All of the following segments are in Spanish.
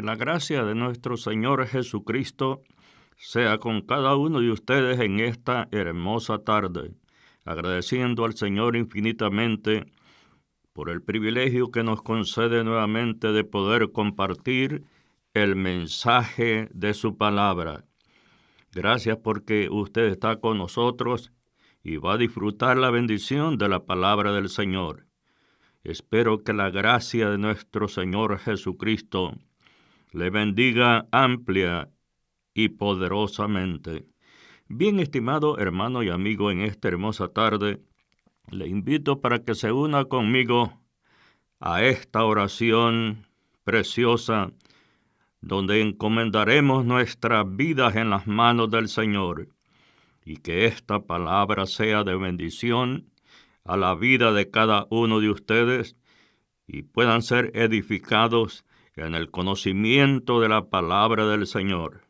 Que la gracia de nuestro Señor Jesucristo sea con cada uno de ustedes en esta hermosa tarde, agradeciendo al Señor infinitamente por el privilegio que nos concede nuevamente de poder compartir el mensaje de su palabra. Gracias porque usted está con nosotros y va a disfrutar la bendición de la palabra del Señor. Espero que la gracia de nuestro Señor Jesucristo le bendiga amplia y poderosamente. Bien, estimado hermano y amigo, en esta hermosa tarde, le invito para que se una conmigo a esta oración preciosa, donde encomendaremos nuestras vidas en las manos del Señor, y que esta palabra sea de bendición a la vida de cada uno de ustedes, y puedan ser edificados en el conocimiento de la palabra del Señor.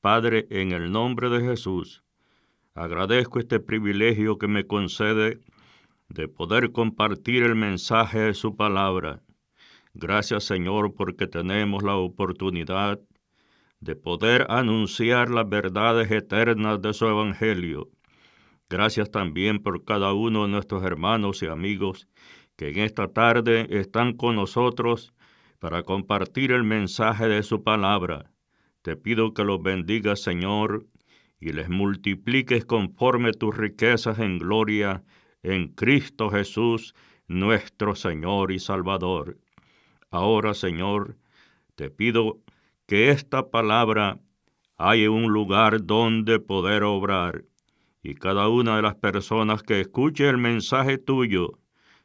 Padre, en el nombre de Jesús, agradezco este privilegio que me concede de poder compartir el mensaje de su palabra. Gracias, Señor, porque tenemos la oportunidad de poder anunciar las verdades eternas de su evangelio. Gracias también por cada uno de nuestros hermanos y amigos que en esta tarde están con nosotros para compartir el mensaje de su palabra. Te pido que los bendigas, Señor, y les multipliques conforme tus riquezas en gloria en Cristo Jesús, nuestro Señor y Salvador. Ahora, Señor, te pido que esta palabra haya un lugar donde poder obrar, y cada una de las personas que escuche el mensaje tuyo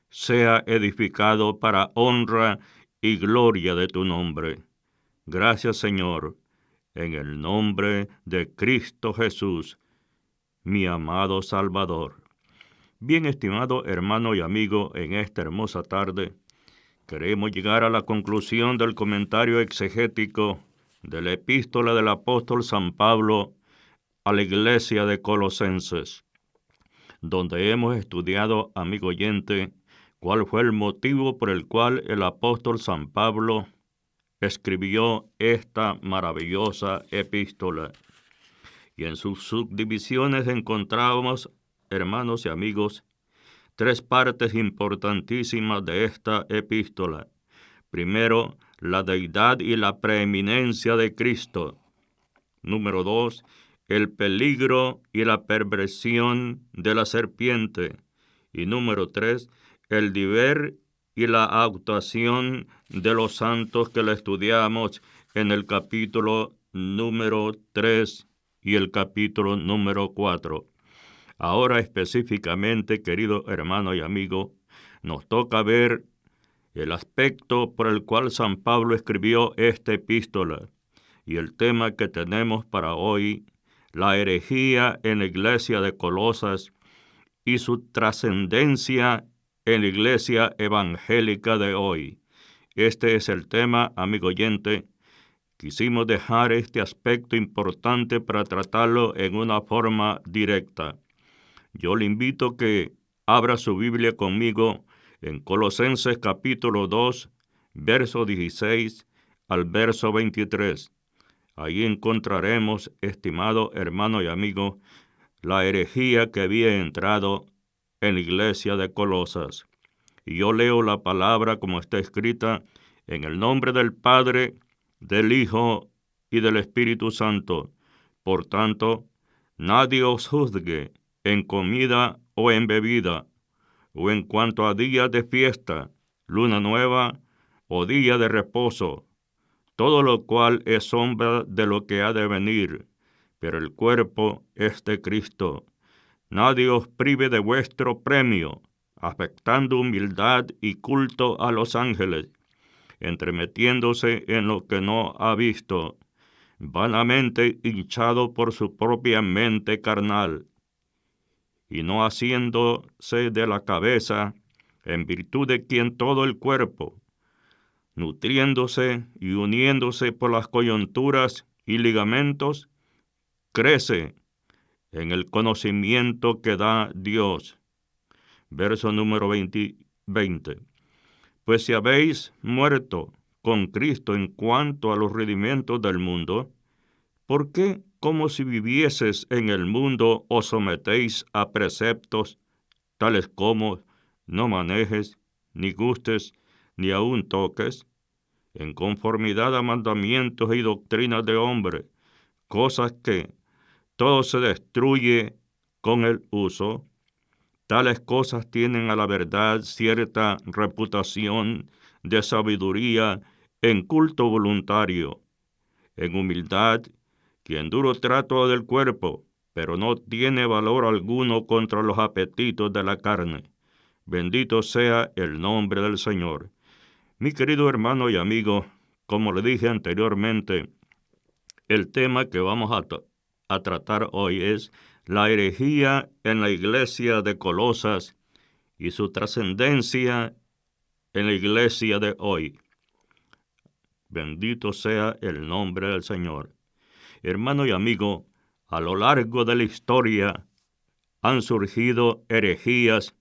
sea edificado para honra y gloria de tu nombre. Gracias, Señor, en el nombre de Cristo Jesús, mi amado Salvador. Bien, estimado hermano y amigo, en esta hermosa tarde, queremos llegar a la conclusión del comentario exegético de la epístola del apóstol San Pablo a la iglesia de Colosenses, donde hemos estudiado, amigo oyente, cuál fue el motivo por el cual el apóstol San Pablo escribió esta maravillosa epístola. Y en sus subdivisiones encontramos, hermanos y amigos, tres partes importantísimas de esta epístola. Primero, la deidad y la preeminencia de Cristo. Número 2, el peligro y la perversión de la serpiente. Y número 3, el deber y la actuación de los santos, que la estudiamos en el capítulo número 3 y el capítulo número 4. Ahora específicamente, querido hermano y amigo, nos toca ver el aspecto por el cual San Pablo escribió esta epístola, y el tema que tenemos para hoy, la herejía en la iglesia de Colosas y su trascendencia en la iglesia evangélica de hoy. Este es el tema, amigo oyente. Quisimos dejar este aspecto importante para tratarlo en una forma directa. Yo le invito que abra su Biblia conmigo en Colosenses capítulo 2, verso 16 al verso 23. Ahí encontraremos, estimado hermano y amigo, la herejía que había entrado en la iglesia de Colosas. Y yo leo la palabra como está escrita en el nombre del Padre, del Hijo y del Espíritu Santo. Por tanto, nadie os juzgue en comida o en bebida, o en cuanto a días de fiesta, luna nueva o día de reposo, todo lo cual es sombra de lo que ha de venir, pero el cuerpo es de Cristo. Nadie os prive de vuestro premio, afectando humildad y culto a los ángeles, entremetiéndose en lo que no ha visto, vanamente hinchado por su propia mente carnal, y no haciéndose de la cabeza, en virtud de quien todo el cuerpo, nutriéndose y uniéndose por las coyunturas y ligamentos, crece en el conocimiento que da Dios. Verso número 20. Pues si habéis muerto con Cristo en cuanto a los rudimentos del mundo? ¿Por qué, como si vivieses en el mundo, os sometéis a preceptos tales como no manejes, ni gustes, ni aun toques, en conformidad a mandamientos y doctrinas de hombre, cosas que todo se destruye con el uso? Tales cosas tienen a la verdad cierta reputación de sabiduría en culto voluntario, en humildad, quien duro trato del cuerpo, pero no tiene valor alguno contra los apetitos de la carne. Bendito sea el nombre del Señor. Mi querido hermano y amigo, como le dije anteriormente, el tema que vamos a tratar hoy es la herejía en la iglesia de Colosas y su trascendencia en la iglesia de hoy. Bendito sea el nombre del Señor. Hermano y amigo, a lo largo de la historia han surgido herejías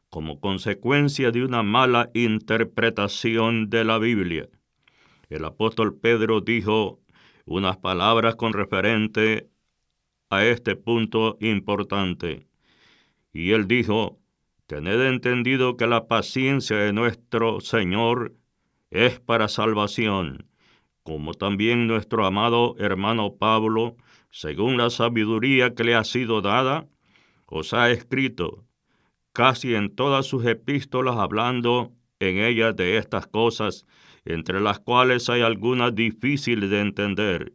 como consecuencia de una mala interpretación de la Biblia. El apóstol Pedro dijo unas palabras con referente a este punto importante. Y él dijo: tened entendido que la paciencia de nuestro Señor es para salvación, como también nuestro amado hermano Pablo, según la sabiduría que le ha sido dada, os ha escrito casi en todas sus epístolas, hablando en ellas de estas cosas, entre las cuales hay algunas difíciles de entender,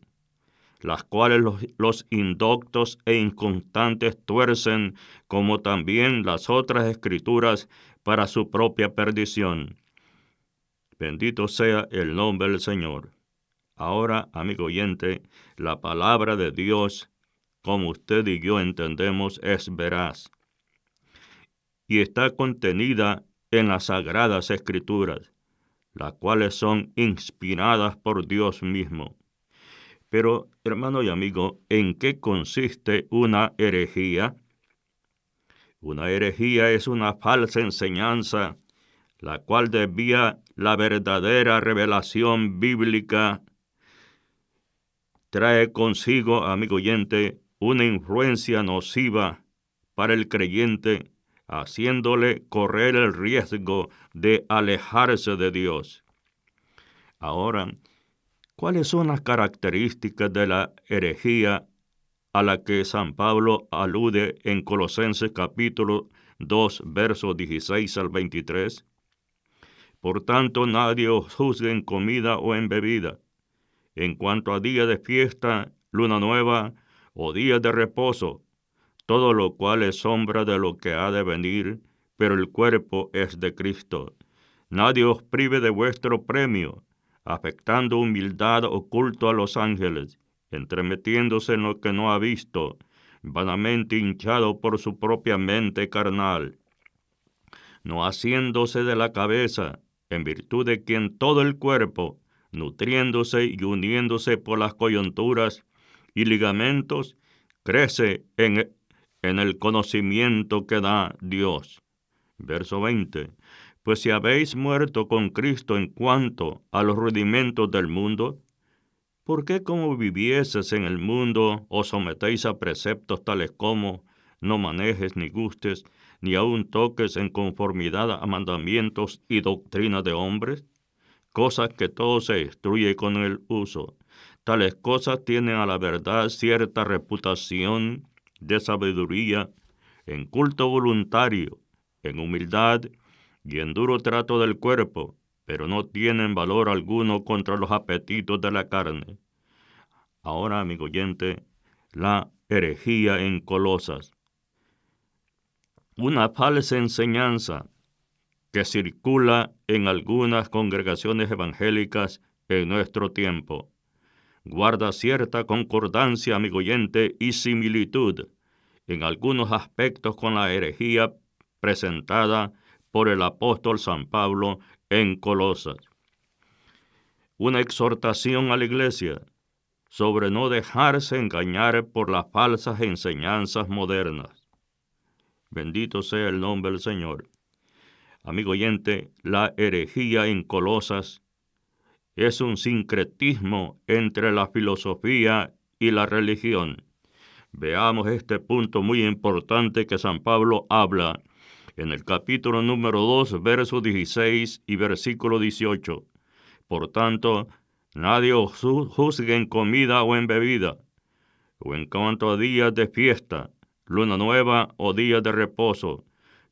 las cuales los indoctos e inconstantes tuercen, como también las otras escrituras, para su propia perdición. Bendito sea el nombre del Señor. Ahora, amigo oyente, la palabra de Dios, como usted y yo entendemos, es veraz y está contenida en las Sagradas Escrituras, las cuales son inspiradas por Dios mismo. Pero, hermano y amigo, ¿en qué consiste una herejía? Una herejía es una falsa enseñanza, la cual desvía la verdadera revelación bíblica. Trae consigo, amigo oyente, una influencia nociva para el creyente, haciéndole correr el riesgo de alejarse de Dios. Ahora, ¿cuáles son las características de la herejía a la que San Pablo alude en Colosenses capítulo 2, versos 16 al 23? Por tanto, nadie os juzgue en comida o en bebida, en cuanto a día de fiesta, luna nueva o días de reposo, todo lo cual es sombra de lo que ha de venir, pero el cuerpo es de Cristo. Nadie os prive de vuestro premio, afectando humildad oculto a los ángeles, entremetiéndose en lo que no ha visto, vanamente hinchado por su propia mente carnal, no haciéndose de la cabeza, en virtud de quien todo el cuerpo, nutriéndose y uniéndose por las coyunturas y ligamentos, crece en el conocimiento que da Dios. Verso 20. Pues si habéis muerto con Cristo en cuanto a los rudimentos del mundo, ¿por qué como vivieses en el mundo os sometéis a preceptos tales como no manejes ni gustes, ni aun toques en conformidad a mandamientos y doctrinas de hombres? Cosas que todo se destruye con el uso. Tales cosas tienen a la verdad cierta reputación de sabiduría, en culto voluntario, en humildad y en duro trato del cuerpo, pero no tienen valor alguno contra los apetitos de la carne. Ahora, amigo oyente, la herejía en Colosas. Una falsa enseñanza que circula en algunas congregaciones evangélicas en nuestro tiempo. Guarda cierta concordancia, amigo oyente, y similitud en algunos aspectos con la herejía presentada por el apóstol San Pablo en Colosas. Una exhortación a la iglesia sobre no dejarse engañar por las falsas enseñanzas modernas. Bendito sea el nombre del Señor. Amigo oyente, la herejía en Colosas es un sincretismo entre la filosofía y la religión. Veamos este punto muy importante que San Pablo habla en el capítulo número 2, verso 16 y versículo 18. Por tanto, nadie os juzgue en comida o en bebida, o en cuanto a días de fiesta, luna nueva o días de reposo,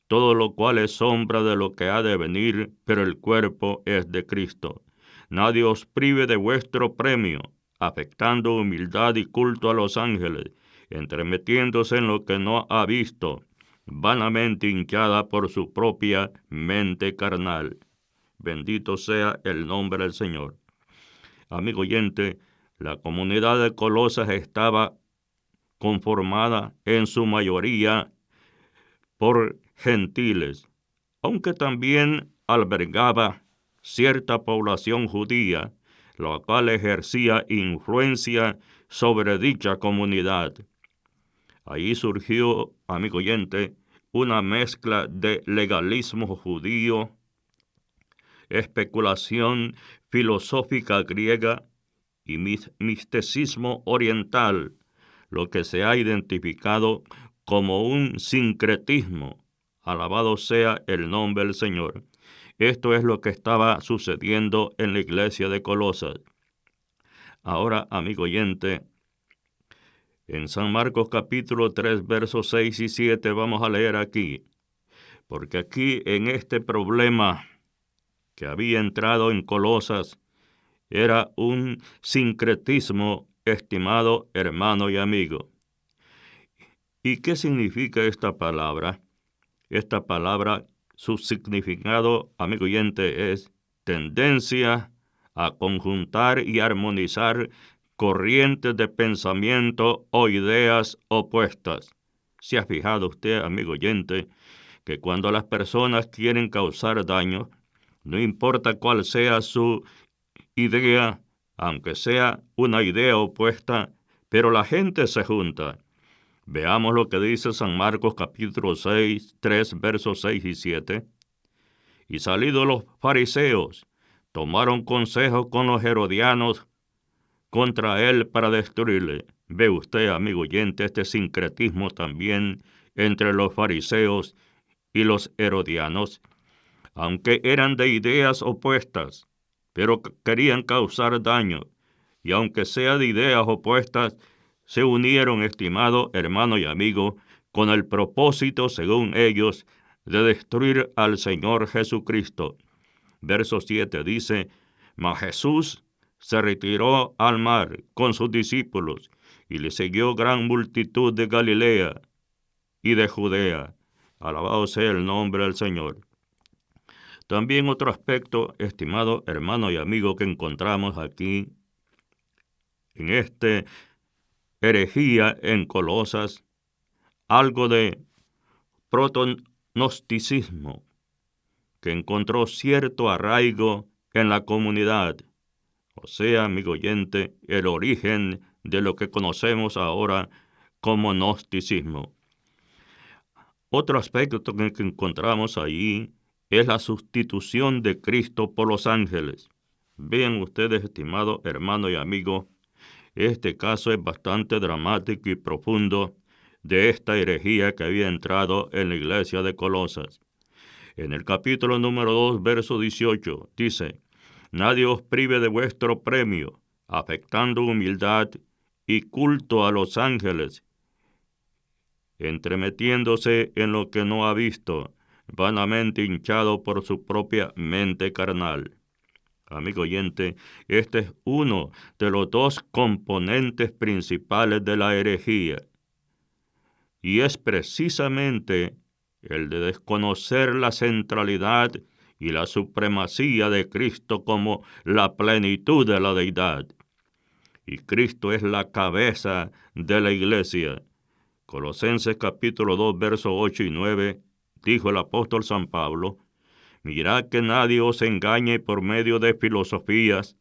todo lo cual es sombra de lo que ha de venir, pero el cuerpo es de Cristo. Nadie os prive de vuestro premio, afectando humildad y culto a los ángeles, entremetiéndose en lo que no ha visto, vanamente hinchada por su propia mente carnal. Bendito sea el nombre del Señor. Amigo oyente, la comunidad de Colosas estaba conformada en su mayoría por gentiles, aunque también albergaba cierta población judía, la cual ejercía influencia sobre dicha comunidad. Ahí surgió, amigo oyente, una mezcla de legalismo judío, especulación filosófica griega y misticismo oriental, lo que se ha identificado como un sincretismo. Alabado sea el nombre del Señor. Esto es lo que estaba sucediendo en la iglesia de Colosas. Ahora, amigo oyente, en San Marcos capítulo 3, versos 6 y 7 vamos a leer aquí, porque aquí en este problema que había entrado en Colosas era un sincretismo, estimado hermano y amigo. ¿Y qué significa esta palabra? Esta palabra, su significado, amigo oyente, es tendencia a conjuntar y armonizar corrientes de pensamiento o ideas opuestas. ¿Se ha fijado usted, amigo oyente, que cuando las personas quieren causar daño, no importa cuál sea su idea, aunque sea una idea opuesta, pero la gente se junta? Veamos lo que dice San Marcos capítulo 6, 3, versos 6 y 7. Y salidos los fariseos, tomaron consejo con los herodianos contra él para destruirle. Ve usted, amigo oyente, este sincretismo también entre los fariseos y los herodianos, aunque eran de ideas opuestas, pero querían causar daño, y aunque sea de ideas opuestas, se unieron, estimado hermano y amigo, con el propósito, según ellos, de destruir al Señor Jesucristo. Verso 7 dice, mas Jesús se retiró al mar con sus discípulos, y le siguió gran multitud de Galilea y de Judea. Alabado sea el nombre del Señor. También otro aspecto, estimado hermano y amigo, que encontramos aquí en este herejía en Colosas, algo de proto-gnosticismo, que encontró cierto arraigo en la comunidad. O sea, amigo oyente, el origen de lo que conocemos ahora como gnosticismo. Otro aspecto que encontramos allí es la sustitución de Cristo por los ángeles. Vean ustedes, estimado hermano y amigo, este caso es bastante dramático y profundo de esta herejía que había entrado en la iglesia de Colosas. En el capítulo número 2, verso 18, dice, nadie os prive de vuestro premio, afectando humildad y culto a los ángeles, entremetiéndose en lo que no ha visto, vanamente hinchado por su propia mente carnal. Amigo oyente, este es uno de los dos componentes principales de la herejía, y es precisamente el de desconocer la centralidad y la supremacía de Cristo como la plenitud de la deidad. Y Cristo es la cabeza de la iglesia. Colosenses capítulo 2, versos 8 y 9, dijo el apóstol San Pablo, mirad que nadie os engañe por medio de filosofías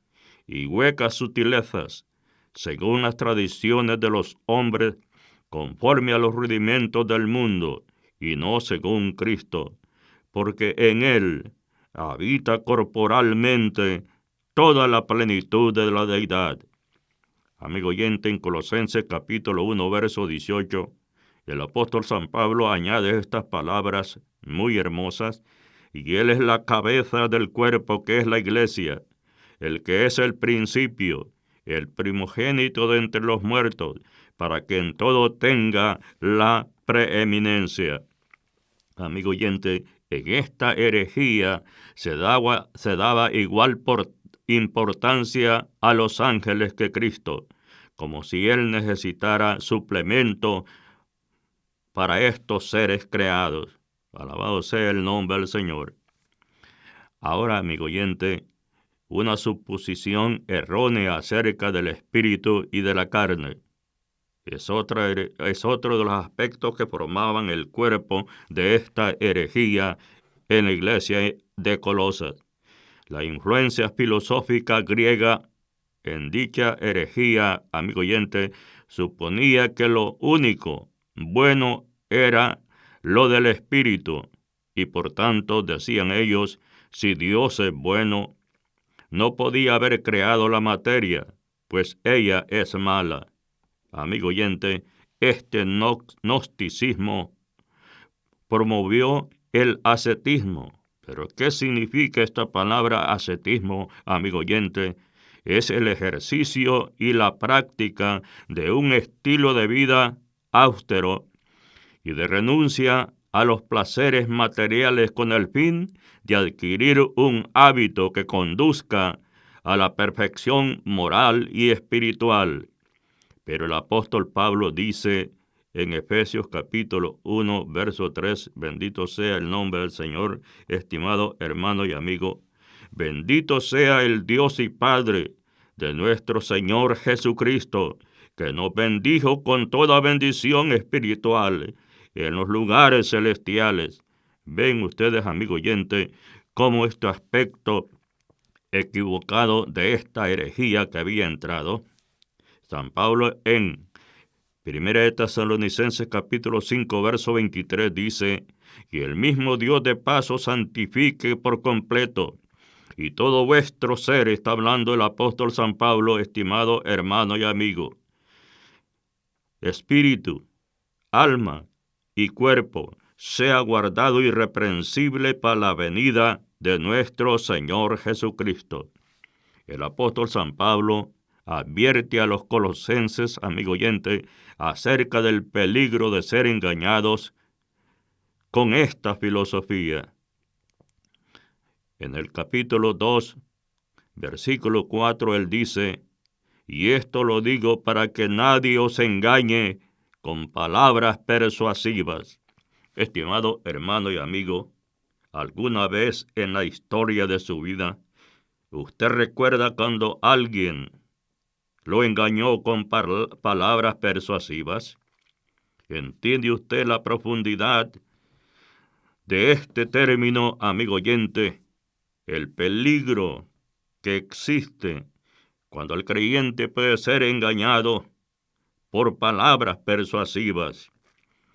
y huecas sutilezas, según las tradiciones de los hombres, conforme a los rudimentos del mundo, y no según Cristo, porque en él habita corporalmente toda la plenitud de la deidad. Amigo oyente, en Colosenses capítulo 1, verso 18, el apóstol San Pablo añade estas palabras muy hermosas, y Él es la cabeza del cuerpo que es la iglesia, el que es el principio, el primogénito de entre los muertos, para que en todo tenga la preeminencia. Amigo oyente, en esta herejía se daba igual importancia a los ángeles que Cristo, como si Él necesitara suplemento para estos seres creados. Alabado sea el nombre del Señor. Ahora, amigo oyente, una suposición errónea acerca del espíritu y de la carne. Es otro de los aspectos que formaban el cuerpo de esta herejía en la iglesia de Colosas. La influencia filosófica griega en dicha herejía, amigo oyente, suponía que lo único bueno era lo del espíritu, y por tanto, decían ellos, si Dios es bueno, no podía haber creado la materia, pues ella es mala. Amigo oyente, este gnosticismo promovió el ascetismo. ¿Pero qué significa esta palabra ascetismo, amigo oyente? Es el ejercicio y la práctica de un estilo de vida austero y de renuncia a los placeres materiales con el fin de adquirir un hábito que conduzca a la perfección moral y espiritual. Pero el apóstol Pablo dice en Efesios capítulo 1, verso 3, bendito sea el nombre del Señor, estimado hermano y amigo, bendito sea el Dios y Padre de nuestro Señor Jesucristo, que nos bendijo con toda bendición espiritual en los lugares celestiales. Ven ustedes, amigo oyente, cómo este aspecto equivocado de esta herejía que había entrado. San Pablo en 1 de Tesalonicenses capítulo 5, verso 23 dice, y el mismo Dios de paz os santifique por completo, y todo vuestro ser, está hablando el apóstol San Pablo, estimado hermano y amigo, espíritu, alma y cuerpo, sea guardado irreprensible para la venida de nuestro Señor Jesucristo. El apóstol San Pablo advierte a los colosenses, amigo oyente, acerca del peligro de ser engañados con esta filosofía. En el capítulo 2, versículo 4, él dice, y esto lo digo para que nadie os engañe con palabras persuasivas. Estimado hermano y amigo, ¿alguna vez en la historia de su vida usted recuerda cuando alguien lo engañó con palabras persuasivas? ¿Entiende usted la profundidad de este término, amigo oyente? El peligro que existe cuando el creyente puede ser engañado por palabras persuasivas.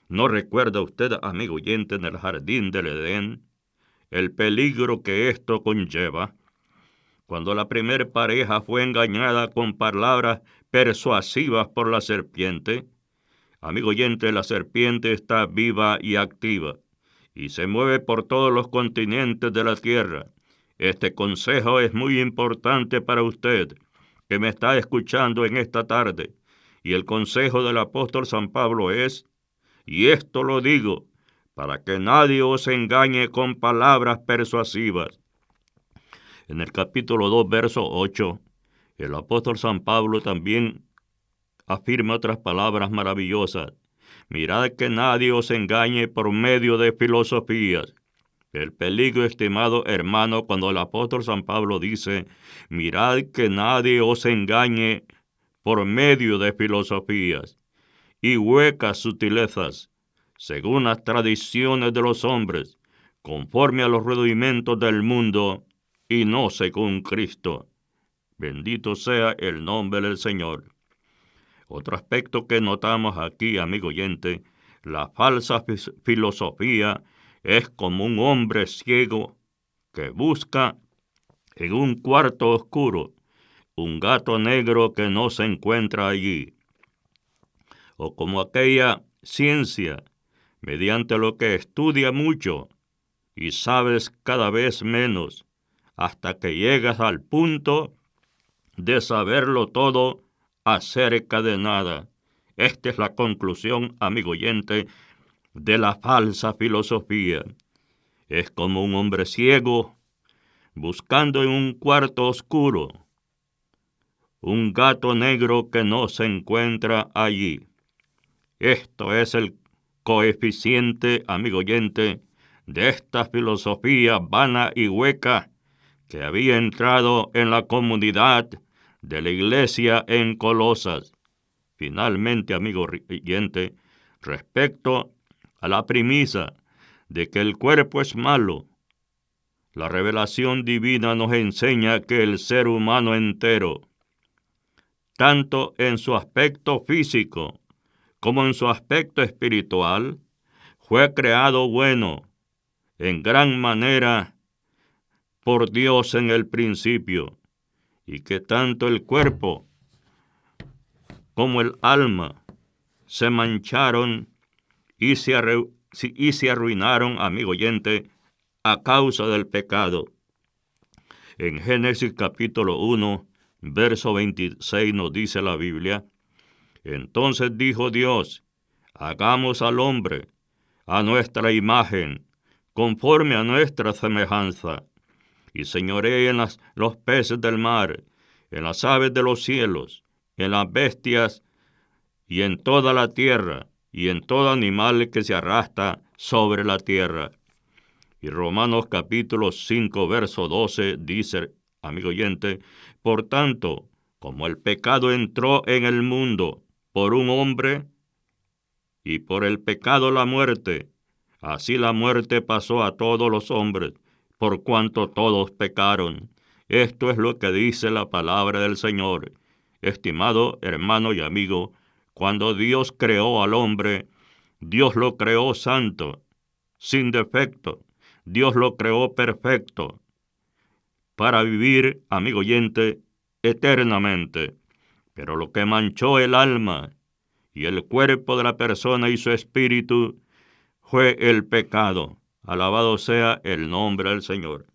¿No recuerda usted, amigo oyente, en el jardín del Edén, el peligro que esto conlleva? Cuando la primer pareja fue engañada con palabras persuasivas por la serpiente. Amigo oyente, la serpiente está viva y activa y se mueve por todos los continentes de la tierra. Este consejo es muy importante para usted, que me está escuchando en esta tarde. Y el consejo del apóstol San Pablo es, y esto lo digo, para que nadie os engañe con palabras persuasivas. En el capítulo 2, verso 8, el apóstol San Pablo también afirma otras palabras maravillosas. Mirad que nadie os engañe por medio de filosofías. El peligro, estimado hermano, cuando el apóstol San Pablo dice, mirad que nadie os engañe por medio de filosofías y huecas sutilezas, según las tradiciones de los hombres, conforme a los rudimentos del mundo, y no según Cristo. Bendito sea el nombre del Señor. Otro aspecto que notamos aquí, amigo oyente, la falsa filosofía es como un hombre ciego que busca en un cuarto oscuro, un gato negro que no se encuentra allí. O como aquella ciencia, mediante lo que estudia mucho y sabes cada vez menos, hasta que llegas al punto de saberlo todo acerca de nada. Esta es la conclusión, amigo oyente, de la falsa filosofía. Es como un hombre ciego buscando en un cuarto oscuro un gato negro que no se encuentra allí. Esto es el coeficiente, amigo oyente, de esta filosofía vana y hueca que había entrado en la comunidad de la iglesia en Colosas. Finalmente, amigo oyente, respecto a la premisa de que el cuerpo es malo, la revelación divina nos enseña que el ser humano entero, tanto en su aspecto físico como en su aspecto espiritual, fue creado bueno, en gran manera, por Dios en el principio, y que tanto el cuerpo como el alma se mancharon y se arruinaron, amigo oyente, a causa del pecado. En Génesis capítulo 1, verso 26 nos dice la Biblia: entonces dijo Dios, hagamos al hombre a nuestra imagen, conforme a nuestra semejanza, y señoree en los peces del mar, en las aves de los cielos, en las bestias y en toda la tierra, y en todo animal que se arrastra sobre la tierra. Y Romanos capítulo 5, verso 12 dice, amigo oyente, por tanto, como el pecado entró en el mundo por un hombre, y por el pecado la muerte, así la muerte pasó a todos los hombres, por cuanto todos pecaron. Esto es lo que dice la palabra del Señor. Estimado hermano y amigo, cuando Dios creó al hombre, Dios lo creó santo, sin defecto. Dios lo creó perfecto, para vivir, amigo oyente, eternamente. Pero lo que manchó el alma y el cuerpo de la persona y su espíritu fue el pecado. Alabado sea el nombre del Señor.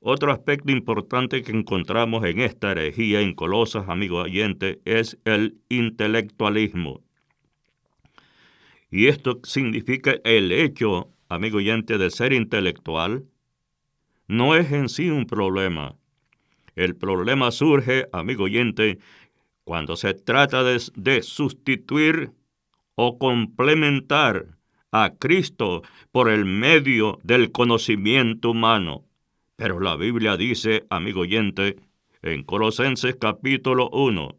Otro aspecto importante que encontramos en esta herejía en Colosas, amigo oyente, es el intelectualismo. Y esto significa el hecho, amigo oyente, de ser intelectual. No es en sí un problema. El problema surge, amigo oyente, cuando se trata de sustituir o complementar a Cristo por el medio del conocimiento humano. Pero la Biblia dice, amigo oyente, en Colosenses capítulo 1,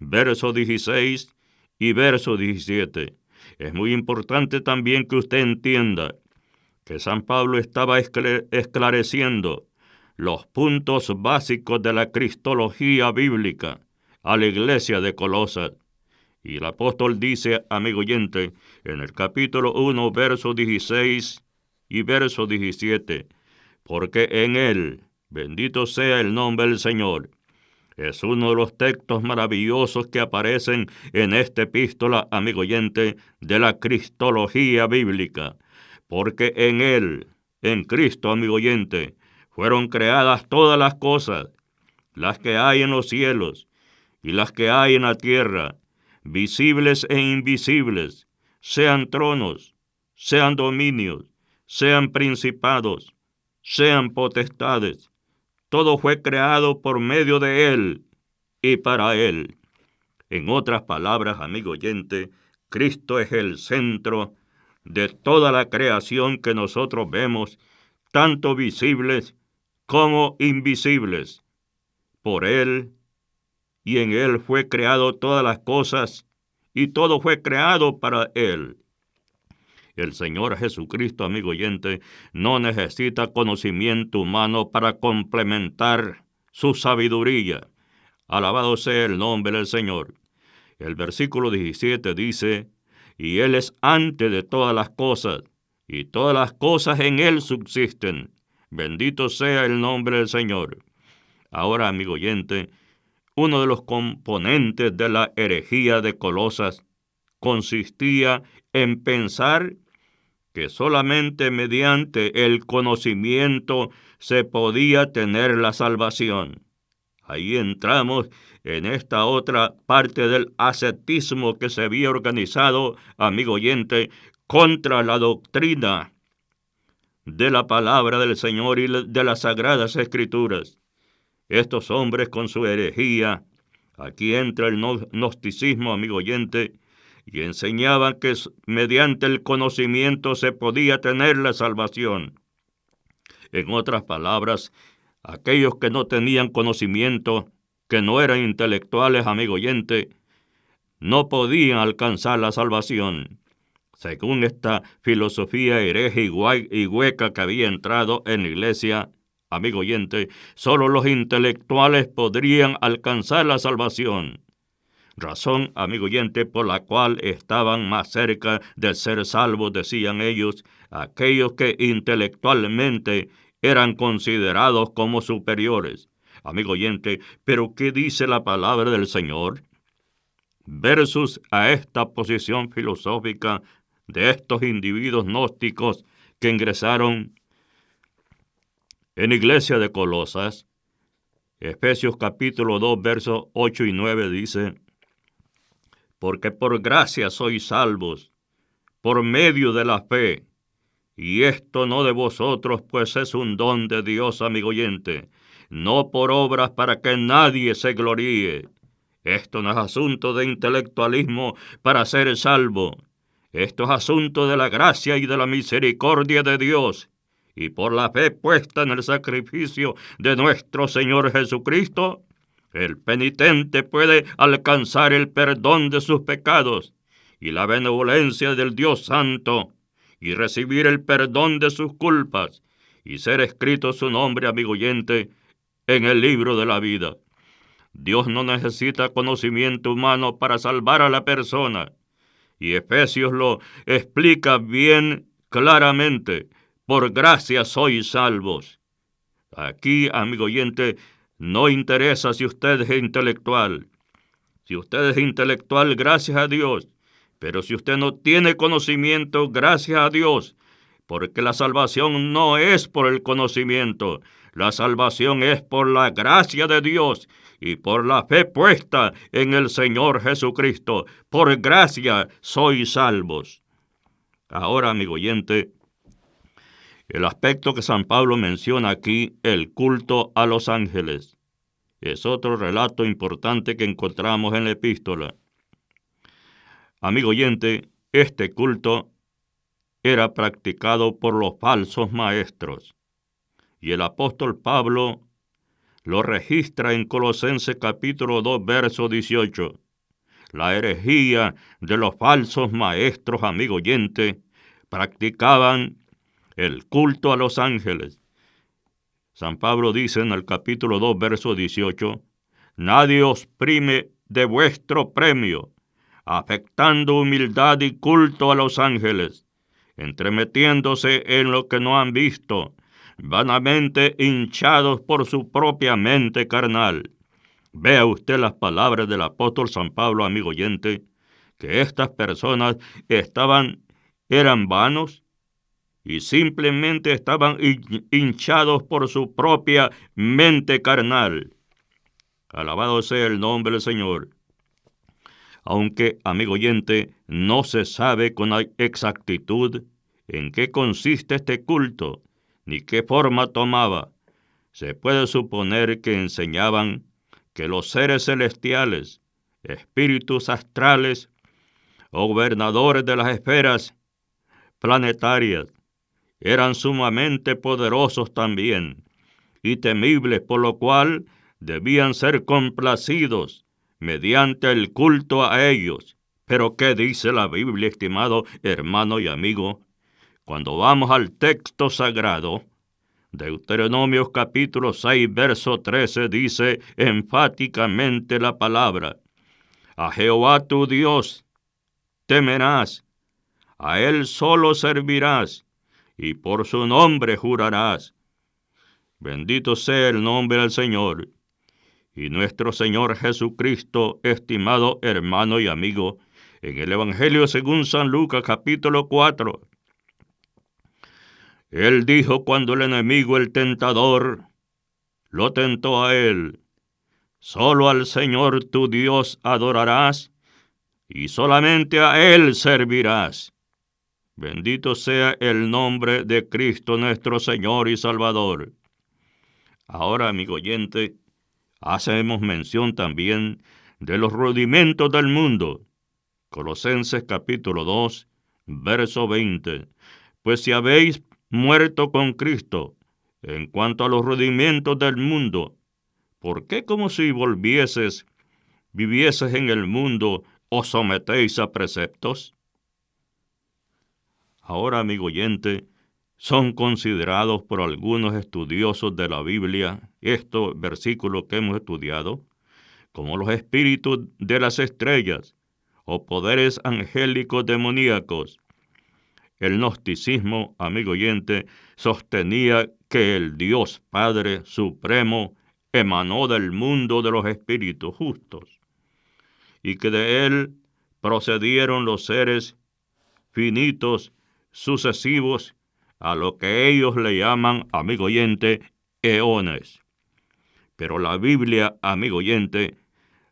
verso 16 y verso 17. Es muy importante también que usted entienda que San Pablo estaba esclareciendo los puntos básicos de la cristología bíblica a la iglesia de Colosas. Y el apóstol dice, amigo oyente, en el capítulo 1, verso 16 y verso 17, porque en él, bendito sea el nombre del Señor. Es uno de los textos maravillosos que aparecen en esta epístola, amigo oyente, de la cristología bíblica. Porque en él, en Cristo, amigo oyente, fueron creadas todas las cosas, las que hay en los cielos y las que hay en la tierra, visibles e invisibles, sean tronos, sean dominios, sean principados, sean potestades. Todo fue creado por medio de Él y para Él. En otras palabras, amigo oyente, Cristo es el centro de toda la creación que nosotros vemos, tanto visibles como invisibles. Por Él y en Él fue creado todas las cosas, y todo fue creado para Él. El Señor Jesucristo, amigo oyente, no necesita conocimiento humano para complementar su sabiduría. Alabado sea el nombre del Señor. El versículo 17 dice, y Él es antes de todas las cosas, y todas las cosas en Él subsisten. Bendito sea el nombre del Señor. Ahora, amigo oyente, uno de los componentes de la herejía de Colosas consistía en pensar que solamente mediante el conocimiento se podía tener la salvación. Ahí entramos en esta otra parte del ascetismo que se había organizado, amigo oyente, contra la doctrina de la palabra del Señor y de las Sagradas Escrituras. Estos hombres con su herejía, aquí entra el gnosticismo, amigo oyente, y enseñaban que mediante el conocimiento se podía tener la salvación. En otras palabras, aquellos que no tenían conocimiento, que no eran intelectuales, amigo oyente, no podían alcanzar la salvación. Según esta filosofía hereje y hueca que había entrado en la iglesia, amigo oyente, solo los intelectuales podrían alcanzar la salvación. Razón, amigo oyente, por la cual estaban más cerca de ser salvos, decían ellos, aquellos que intelectualmente eran considerados como superiores. Amigo oyente, ¿pero qué dice la palabra del Señor? Versus a esta posición filosófica de estos individuos gnósticos que ingresaron en la iglesia de Colosas. Efesios capítulo 2, versos 8 y 9 dice: porque por gracia sois salvos, por medio de la fe, y esto no de vosotros, pues es un don de Dios, amigo oyente, no por obras para que nadie se gloríe. Esto no es asunto de intelectualismo para ser salvo. Esto es asunto de la gracia y de la misericordia de Dios. Y por la fe puesta en el sacrificio de nuestro Señor Jesucristo, el penitente puede alcanzar el perdón de sus pecados y la benevolencia del Dios Santo, y recibir el perdón de sus culpas, y ser escrito su nombre, amigo oyente, en el libro de la vida. Dios no necesita conocimiento humano para salvar a la persona, y Efesios lo explica bien claramente: por gracia sois salvos. Aquí, amigo oyente, no interesa si usted es intelectual. Si usted es intelectual, gracias a Dios. Pero si usted no tiene conocimiento, gracias a Dios. Porque la salvación no es por el conocimiento. La salvación es por la gracia de Dios y por la fe puesta en el Señor Jesucristo. Por gracia sois salvos. Ahora, amigo oyente, el aspecto que San Pablo menciona aquí, el culto a los ángeles, es otro relato importante que encontramos en la epístola. Amigo oyente, este culto era practicado por los falsos maestros, y el apóstol Pablo lo registra en Colosenses capítulo 2, verso 18. La herejía de los falsos maestros, amigo oyente, practicaban el culto a los ángeles. San Pablo dice en el capítulo 2, verso 18, nadie os prime de vuestro premio, afectando humildad y culto a los ángeles, entremetiéndose en lo que no han visto, vanamente hinchados por su propia mente carnal. Vea usted las palabras del apóstol San Pablo, amigo oyente, que estas personas eran vanos y simplemente estaban hinchados por su propia mente carnal. Alabado sea el nombre del Señor. Aunque, amigo oyente, no se sabe con exactitud en qué consiste este culto, ni qué forma tomaba, se puede suponer que enseñaban que los seres celestiales, espíritus astrales o gobernadores de las esferas planetarias, eran sumamente poderosos también y temibles, por lo cual debían ser complacidos mediante el culto a ellos. Pero ¿qué dice la Biblia, estimado hermano y amigo? Cuando vamos al texto sagrado, Deuteronomio capítulo 6, verso 13, dice enfáticamente la palabra: a Jehová tu Dios temerás, a Él solo servirás, y por su nombre jurarás. Bendito sea el nombre del Señor. y nuestro Señor Jesucristo, estimado hermano y amigo, en el Evangelio según San Lucas capítulo 4. Él dijo cuando el enemigo, el tentador, lo tentó a él: solo al Señor tu Dios adorarás y solamente a Él servirás. Bendito sea el nombre de Cristo nuestro Señor y Salvador. Ahora, amigo oyente, hacemos mención también de los rudimentos del mundo. Colosenses capítulo 2, verso 20. Pues si habéis muerto con Cristo en cuanto a los rudimentos del mundo, ¿por qué como si vivieses en el mundo, os sometéis a preceptos? Ahora, amigo oyente, son considerados por algunos estudiosos de la Biblia estos versículos que hemos estudiado como los espíritus de las estrellas o poderes angélicos demoníacos. El gnosticismo, amigo oyente, sostenía que el Dios Padre Supremo emanó del mundo de los espíritus justos y que de él procedieron los seres finitos sucesivos a lo que ellos le llaman, amigo oyente, eones. Pero la Biblia, amigo oyente,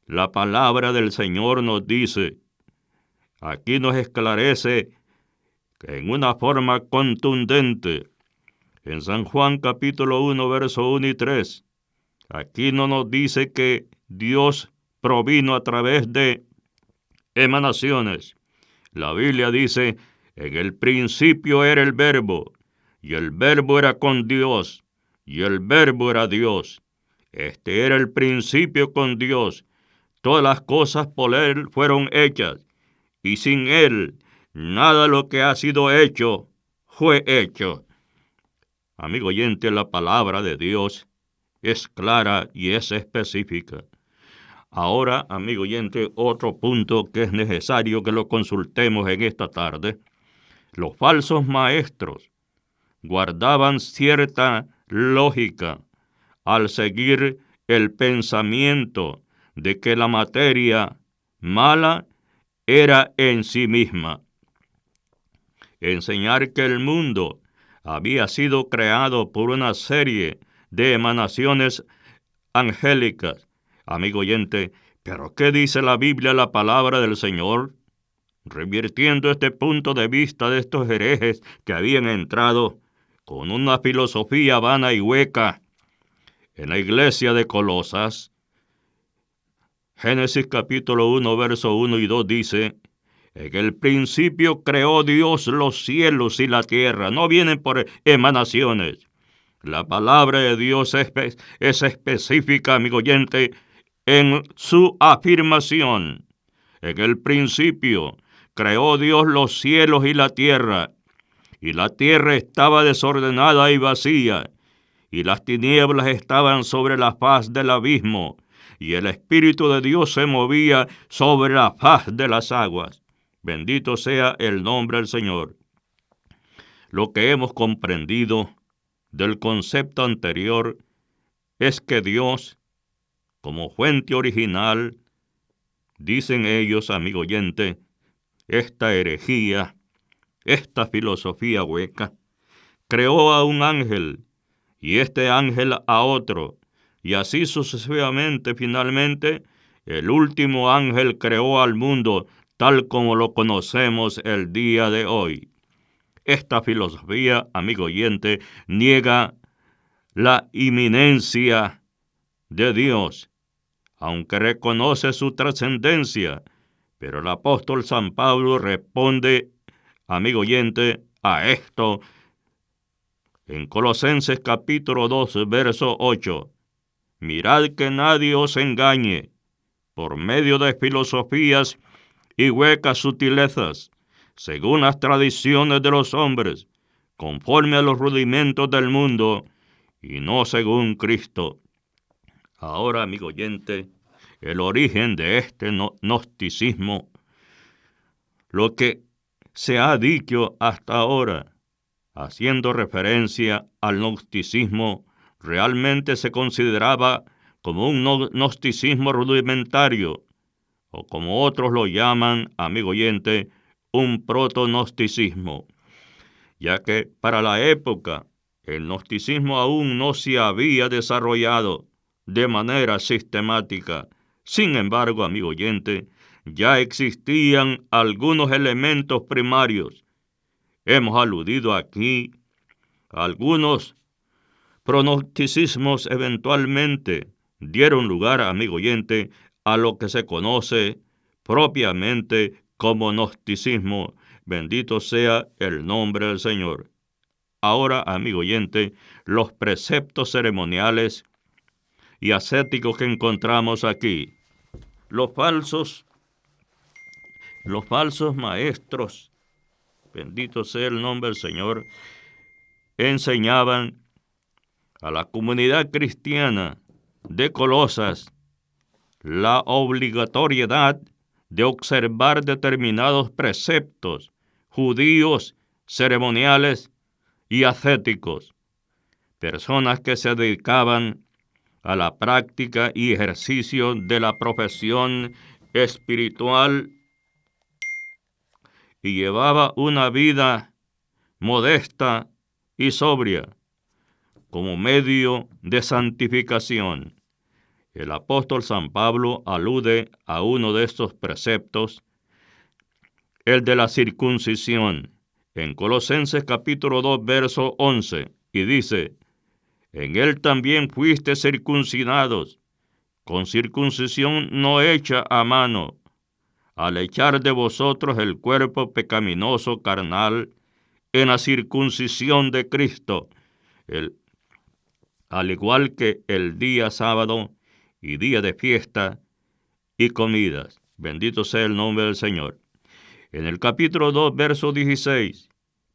la palabra del Señor nos dice, aquí nos esclarece que en una forma contundente, en San Juan capítulo 1, verso 1 y 3, aquí no nos dice que Dios provino a través de emanaciones. La Biblia dice, en el principio era el Verbo, y el Verbo era con Dios, y el Verbo era Dios. Este era el principio con Dios. Todas las cosas por Él fueron hechas, y sin Él nada de lo que ha sido hecho fue hecho. Amigo oyente, la palabra de Dios es clara y es específica. Ahora, amigo oyente, otro punto que es necesario que lo consultemos en esta tarde. Los falsos maestros guardaban cierta lógica al seguir el pensamiento de que la materia mala era en sí misma. Enseñar que el mundo había sido creado por una serie de emanaciones angélicas. Amigo oyente, ¿pero qué dice la Biblia, la palabra del Señor? Revirtiendo este punto de vista de estos herejes que habían entrado con una filosofía vana y hueca en la iglesia de Colosas. Génesis capítulo 1, verso 1 y 2 dice, en el principio creó Dios los cielos y la tierra. No vienen por emanaciones. La palabra de Dios es específica, amigo oyente, en su afirmación. En el principio creó Dios los cielos y la tierra estaba desordenada y vacía, y las tinieblas estaban sobre la faz del abismo, y el Espíritu de Dios se movía sobre la faz de las aguas. Bendito sea el nombre del Señor. Lo que hemos comprendido del concepto anterior es que Dios, como fuente original, dicen ellos, amigo oyente, esta herejía, esta filosofía hueca, creó a un ángel, y este ángel a otro, y así sucesivamente. Finalmente, el último ángel creó al mundo tal como lo conocemos el día de hoy. Esta filosofía, amigo oyente, niega la inminencia de Dios, aunque reconoce su trascendencia. Pero el apóstol San Pablo responde, amigo oyente, a esto en Colosenses capítulo 2, verso 8. Mirad que nadie os engañe por medio de filosofías y huecas sutilezas, según las tradiciones de los hombres, conforme a los rudimentos del mundo, y no según Cristo. Ahora, amigo oyente, el origen de este gnosticismo, lo que se ha dicho hasta ahora, haciendo referencia al gnosticismo, realmente se consideraba como un gnosticismo rudimentario, o como otros lo llaman, amigo oyente, un proto-gnosticismo, ya que para la época el gnosticismo aún no se había desarrollado de manera sistemática. Sin embargo, amigo oyente, ya existían algunos elementos primarios. Hemos aludido aquí a algunos pronosticismos eventualmente dieron lugar, amigo oyente, a lo que se conoce propiamente como gnosticismo. Bendito sea el nombre del Señor. Ahora, amigo oyente, los preceptos ceremoniales y ascéticos que encontramos aquí. Los falsos maestros, bendito sea el nombre del Señor, enseñaban a la comunidad cristiana de Colosas la obligatoriedad de observar determinados preceptos judíos, ceremoniales y ascéticos. Personas que se dedicaban a la práctica y ejercicio de la profesión espiritual y llevaba una vida modesta y sobria como medio de santificación. El apóstol San Pablo alude a uno de estos preceptos, el de la circuncisión, en Colosenses capítulo 2, verso 11, y dice: en él también fuiste circuncidados, con circuncisión no hecha a mano, al echar de vosotros el cuerpo pecaminoso carnal en la circuncisión de Cristo, al igual que el día sábado y día de fiesta y comidas. Bendito sea el nombre del Señor. En el capítulo 2, verso 16,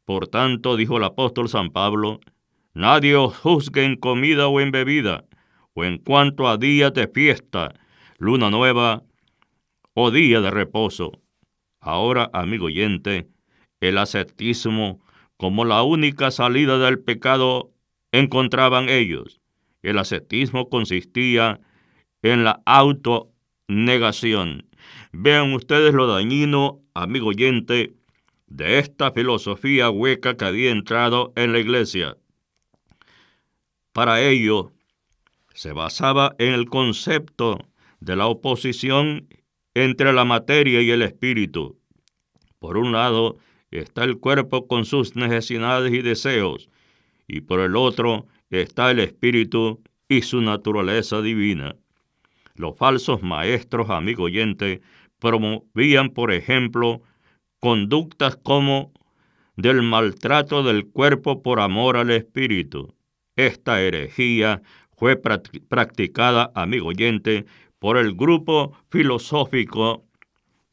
por tanto, dijo el apóstol San Pablo, nadie os juzgue en comida o en bebida, o en cuanto a días de fiesta, luna nueva o día de reposo. Ahora, amigo oyente, el ascetismo como la única salida del pecado encontraban ellos. El ascetismo consistía en la autonegación. Vean ustedes lo dañino, amigo oyente, de esta filosofía hueca que había entrado en la iglesia. Para ello, se basaba en el concepto de la oposición entre la materia y el espíritu. Por un lado está el cuerpo con sus necesidades y deseos, y por el otro está el espíritu y su naturaleza divina. Los falsos maestros, amigo oyente, promovían, por ejemplo, conductas como del maltrato del cuerpo por amor al espíritu. Esta herejía fue practicada, amigo oyente, por el grupo filosófico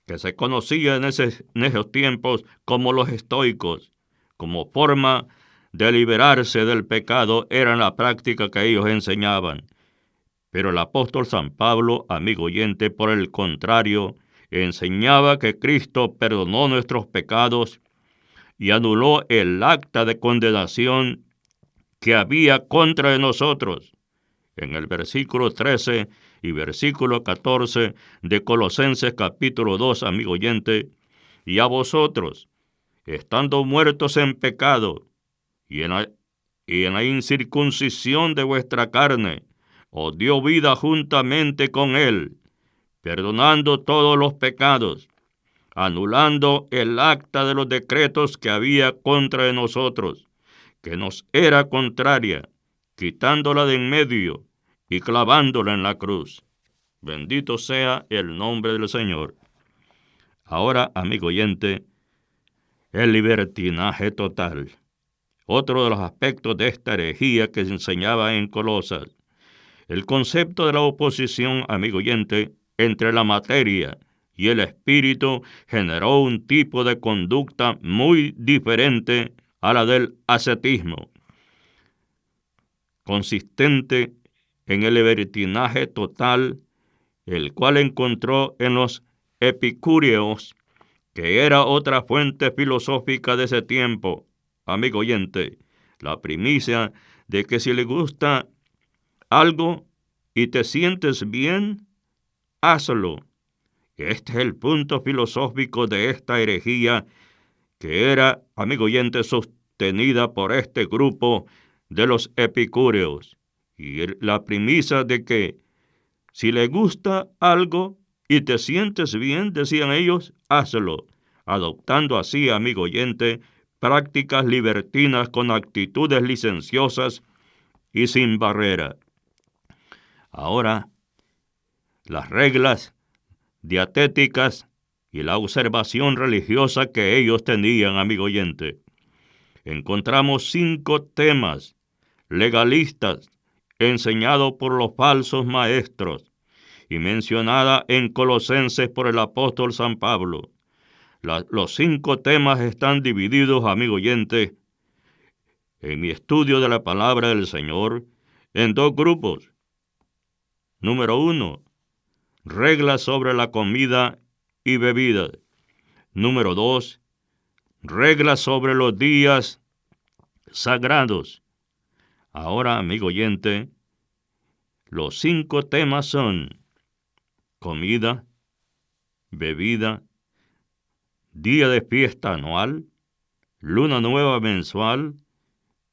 que se conocía en esos tiempos como los estoicos. Como forma de liberarse del pecado era la práctica que ellos enseñaban. Pero el apóstol San Pablo, amigo oyente, por el contrario, enseñaba que Cristo perdonó nuestros pecados y anuló el acta de condenación que había contra de nosotros. En el versículo 13 y versículo 14 de Colosenses capítulo 2, amigo oyente, y a vosotros, estando muertos en pecado y en la incircuncisión de vuestra carne, os dio vida juntamente con él, perdonando todos los pecados, anulando el acta de los decretos que había contra de nosotros, que nos era contraria, quitándola de en medio y clavándola en la cruz. Bendito sea el nombre del Señor. Ahora, amigo oyente, el libertinaje total. Otro de los aspectos de esta herejía que se enseñaba en Colosas. El concepto de la oposición, amigo oyente, entre la materia y el espíritu generó un tipo de conducta muy diferente a la del ascetismo, consistente en el libertinaje total, el cual encontró en los epicúreos, que era otra fuente filosófica de ese tiempo, amigo oyente, la primicia de que si le gusta algo, y te sientes bien, hazlo. Este es el punto filosófico de esta herejía que era, amigo oyente, sostenida por este grupo de los epicúreos. Y la premisa de que si le gusta algo y te sientes bien, decían ellos, hazlo, adoptando así, amigo oyente, prácticas libertinas con actitudes licenciosas y sin barrera. Ahora, las reglas dietéticas y la observación religiosa que ellos tenían, amigo oyente. Encontramos 5 temas legalistas enseñados por los falsos maestros y mencionada en Colosenses por el apóstol San Pablo. Los 5 temas están divididos, amigo oyente, en mi estudio de la palabra del Señor, en 2 grupos. Número 1, reglas sobre la comida y bebida. Número 2, reglas sobre los días sagrados. Ahora, amigo oyente, los 5 temas son comida, bebida, día de fiesta anual, luna nueva mensual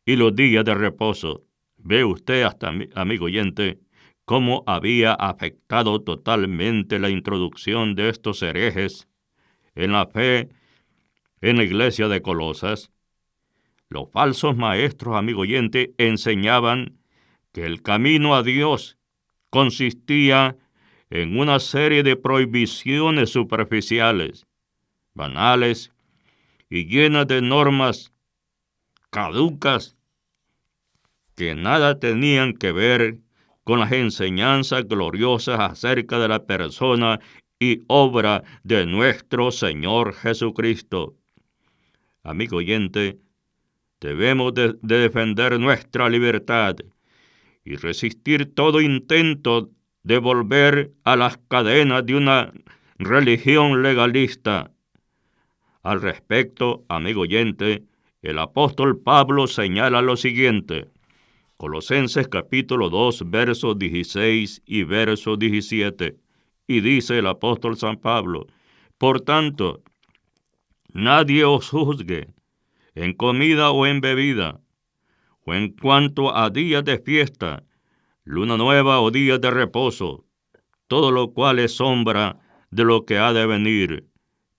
y los días de reposo. Ve usted hasta, amigo oyente, cómo había afectado totalmente la introducción de estos herejes en la fe en la iglesia de Colosas. Los falsos maestros, amigo oyente, enseñaban que el camino a Dios consistía en una serie de prohibiciones superficiales, banales y llenas de normas caducas que nada tenían que ver con las enseñanzas gloriosas acerca de la persona y obra de nuestro Señor Jesucristo. Amigo oyente, debemos de defender nuestra libertad y resistir todo intento de volver a las cadenas de una religión legalista. Al respecto, amigo oyente, el apóstol Pablo señala lo siguiente. Colosenses capítulo 2, versos 16 y verso 17. Y dice el apóstol San Pablo, por tanto, nadie os juzgue en comida o en bebida, o en cuanto a días de fiesta, luna nueva o días de reposo, todo lo cual es sombra de lo que ha de venir,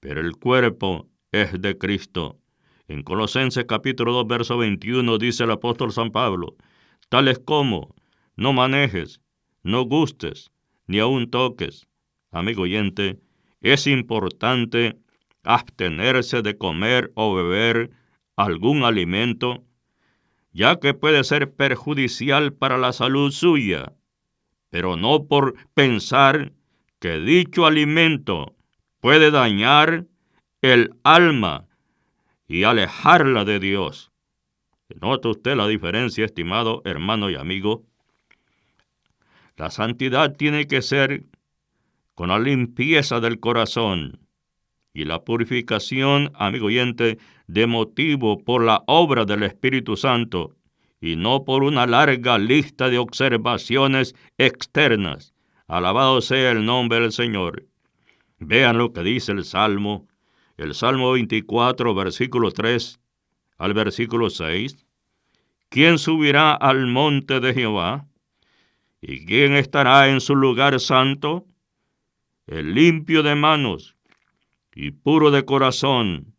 pero el cuerpo es de Cristo. En Colosenses capítulo 2, verso 21 dice el apóstol San Pablo, tales como, no manejes, no gustes, ni aun toques. Amigo oyente, es importante abstenerse de comer o beber algún alimento, ya que puede ser perjudicial para la salud suya, pero no por pensar que dicho alimento puede dañar el alma y alejarla de Dios. ¿Nota usted la diferencia, estimado hermano y amigo? La santidad tiene que ser con la limpieza del corazón y la purificación, amigo oyente, de motivo por la obra del Espíritu Santo y no por una larga lista de observaciones externas. Alabado sea el nombre del Señor. Vean lo que dice el Salmo 24, versículo 3 al versículo 6. ¿Quién subirá al monte de Jehová? ¿Y quién estará en su lugar santo? El limpio de manos y puro de corazón,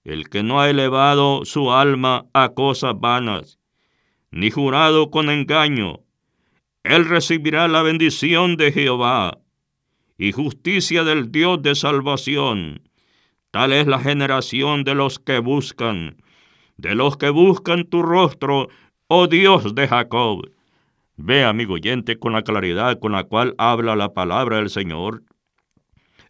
el que no ha elevado su alma a cosas vanas, ni jurado con engaño. Él recibirá la bendición de Jehová y justicia del Dios de salvación. Tal es la generación de los que buscan tu rostro, oh Dios de Jacob. Ve, amigo oyente, con la claridad con la cual habla la palabra del Señor.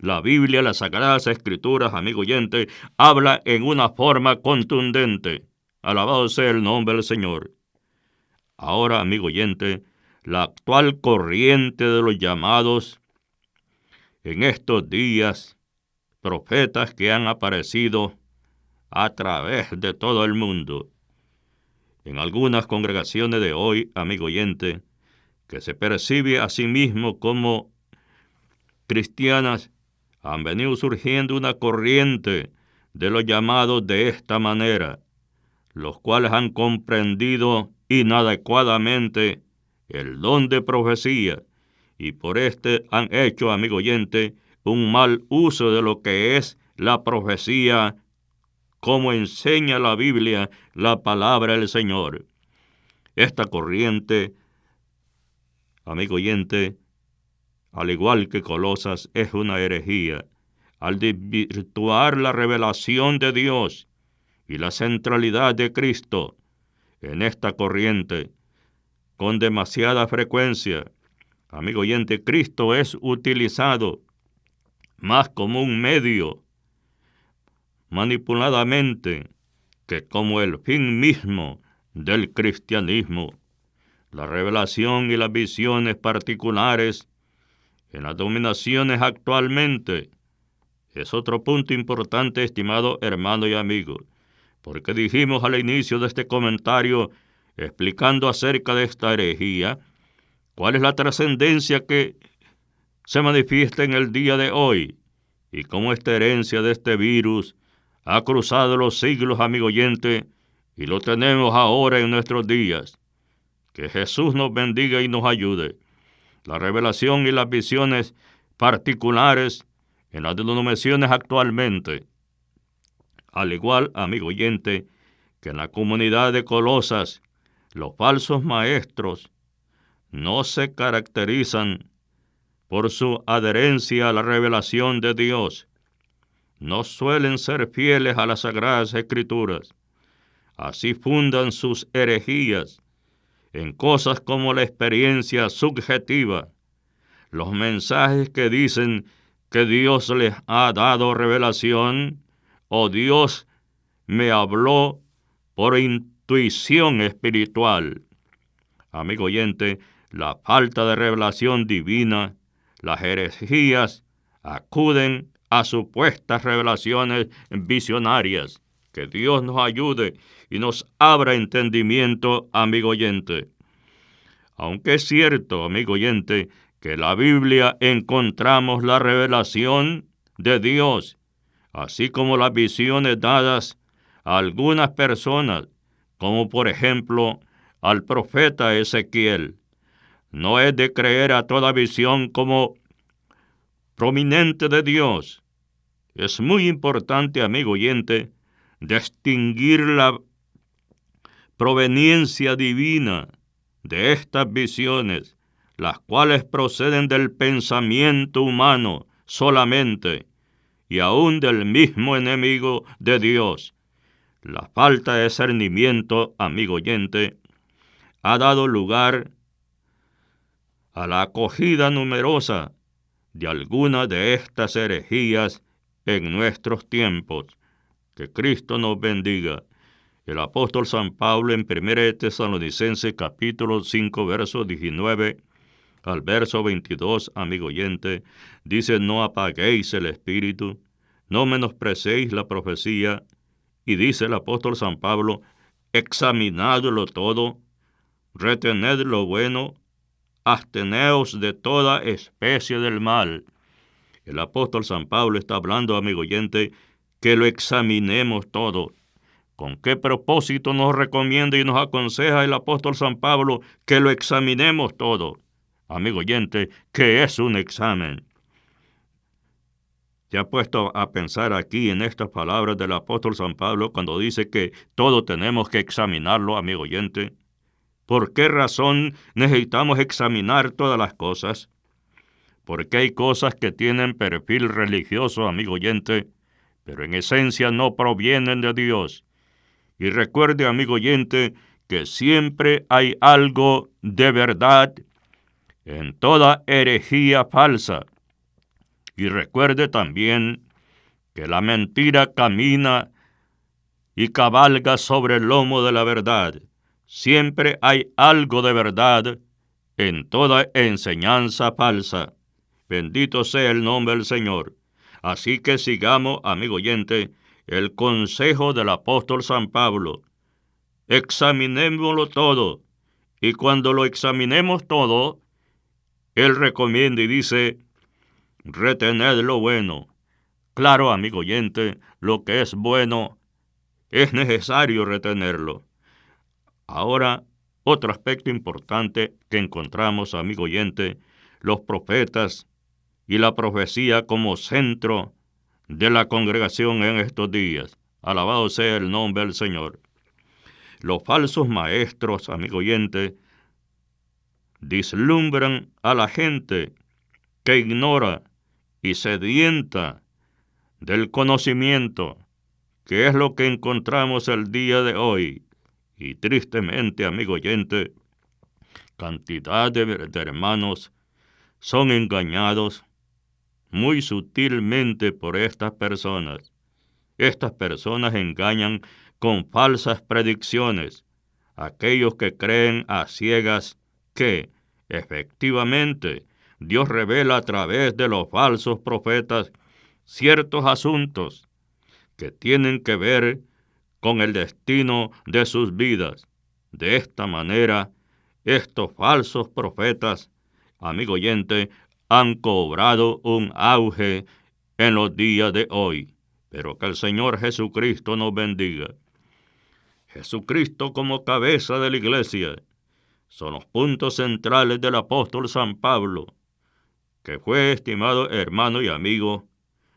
La Biblia, las Sagradas Escrituras, amigo oyente, habla en una forma contundente. Alabado sea el nombre del Señor. Ahora, amigo oyente, la actual corriente de los llamados en estos días, profetas que han aparecido a través de todo el mundo. En algunas congregaciones de hoy, amigo oyente, que se percibe a sí mismo como cristianas, han venido surgiendo una corriente de los llamados de esta manera, los cuales han comprendido inadecuadamente el don de profecía y por este han hecho, amigo oyente, un mal uso de lo que es la profecía, como enseña la Biblia, la palabra del Señor. Esta corriente, amigo oyente, al igual que Colosas, es una herejía, al desvirtuar la revelación de Dios y la centralidad de Cristo en esta corriente. Con demasiada frecuencia, amigo oyente, Cristo es utilizado más como un medio, manipuladamente, que como el fin mismo del cristianismo. La revelación y las visiones particulares en las dominaciones actualmente es otro punto importante, estimado hermano y amigo, porque dijimos al inicio de este comentario, explicando acerca de esta herejía, cuál es la trascendencia que se manifiesta en el día de hoy y cómo esta herencia de este virus ha cruzado los siglos, amigo oyente, y lo tenemos ahora en nuestros días. Que Jesús nos bendiga y nos ayude. La revelación y las visiones particulares en las denominaciones actualmente, al igual, amigo oyente, que en la comunidad de Colosas, los falsos maestros no se caracterizan por su adherencia a la revelación de Dios. No suelen ser fieles a las Sagradas Escrituras. Así fundan sus herejías en cosas como la experiencia subjetiva, los mensajes que dicen que Dios les ha dado revelación o Dios me habló por intuición espiritual. Amigo oyente, la falta de revelación divina, las herejías acuden a supuestas revelaciones visionarias. Que Dios nos ayude y nos abra entendimiento, amigo oyente. Aunque es cierto, amigo oyente, que en la Biblia encontramos la revelación de Dios, así como las visiones dadas a algunas personas, como por ejemplo al profeta Ezequiel. No es de creer a toda visión como prominente de Dios. Es muy importante, amigo oyente, distinguir la proveniencia divina de estas visiones, las cuales proceden del pensamiento humano solamente, y aún del mismo enemigo de Dios. La falta de discernimiento, amigo oyente, ha dado lugar a la acogida numerosa de algunas de estas herejías en nuestros tiempos. Que Cristo nos bendiga. El apóstol San Pablo en 1 Tesalonicenses capítulo 5, verso 19 al verso 22, amigo oyente, dice: no apaguéis el espíritu, no menosprecéis la profecía, y dice el apóstol San Pablo: examinadlo todo, retened lo bueno, absteneos de toda especie del mal. El apóstol San Pablo está hablando, amigo oyente, que lo examinemos todo. ¿Con qué propósito nos recomienda y nos aconseja el apóstol San Pablo que lo examinemos todo? Amigo oyente, ¿qué es un examen? ¿Te has puesto a pensar aquí en estas palabras del apóstol San Pablo cuando dice que todo tenemos que examinarlo, amigo oyente? ¿Por qué razón necesitamos examinar todas las cosas? Porque hay cosas que tienen perfil religioso, amigo oyente, pero en esencia no provienen de Dios. Y recuerde, amigo oyente, que siempre hay algo de verdad en toda herejía falsa. Y recuerde también que la mentira camina y cabalga sobre el lomo de la verdad. Siempre hay algo de verdad en toda enseñanza falsa. Bendito sea el nombre del Señor. Así que sigamos, amigo oyente, el consejo del apóstol San Pablo. Examinémoslo todo Y cuando lo examinemos todo, Él recomienda y dice, retened lo bueno. Claro, amigo oyente, lo que es bueno es necesario retenerlo. Ahora, otro aspecto importante que encontramos, amigo oyente, los profetas y la profecía como centro de la congregación en estos días. Alabado sea el nombre del Señor. Los falsos maestros, amigo oyente, vislumbran a la gente que ignora y sedienta del conocimiento, que es lo que encontramos el día de hoy. Y tristemente, amigo oyente, cantidad de hermanos son engañados muy sutilmente por estas personas. Estas personas engañan con falsas predicciones a aquellos que creen a ciegas que, efectivamente, Dios revela a través de los falsos profetas ciertos asuntos que tienen que ver con el destino de sus vidas. De esta manera, estos falsos profetas, amigo oyente, han cobrado un auge en los días de hoy. Pero que el Señor Jesucristo nos bendiga. Jesucristo como cabeza de la iglesia son los puntos centrales del apóstol San Pablo, que fue, estimado hermano y amigo,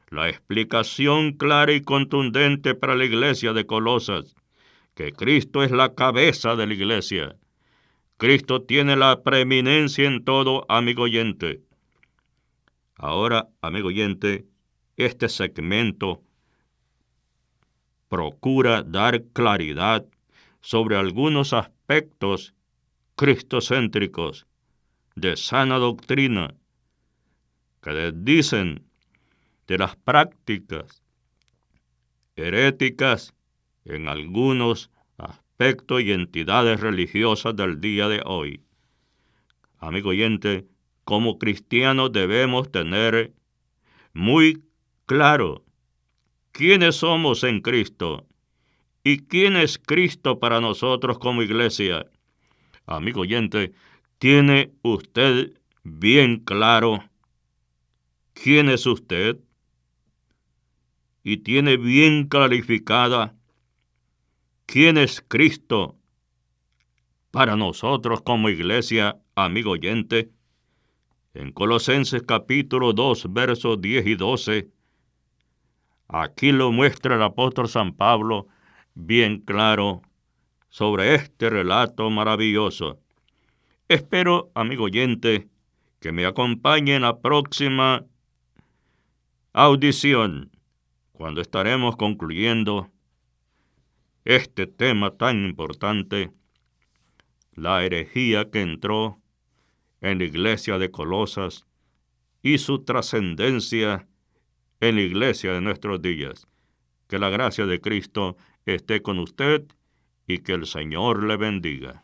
la explicación clara y contundente para la iglesia de Colosas, que Cristo es la cabeza de la iglesia. Cristo tiene la preeminencia en todo, amigo oyente. Ahora, amigo oyente, este segmento procura dar claridad sobre algunos aspectos cristocéntricos de sana doctrina que desdicen de las prácticas heréticas en algunos aspectos y entidades religiosas del día de hoy. Amigo oyente, como cristianos debemos tener muy claro quiénes somos en Cristo y quién es Cristo para nosotros como iglesia. Amigo oyente, ¿tiene usted bien claro quién es usted? ¿Y tiene bien clarificada quién es Cristo para nosotros como iglesia, amigo oyente? En Colosenses capítulo 2, versos 10 y 12, aquí lo muestra el apóstol San Pablo bien claro sobre este relato maravilloso. Espero, amigo oyente, que me acompañe en la próxima audición, cuando estaremos concluyendo este tema tan importante, la herejía que entró en la iglesia de Colosas y su trascendencia en la iglesia de nuestros días. Que la gracia de Cristo esté con usted y que el Señor le bendiga.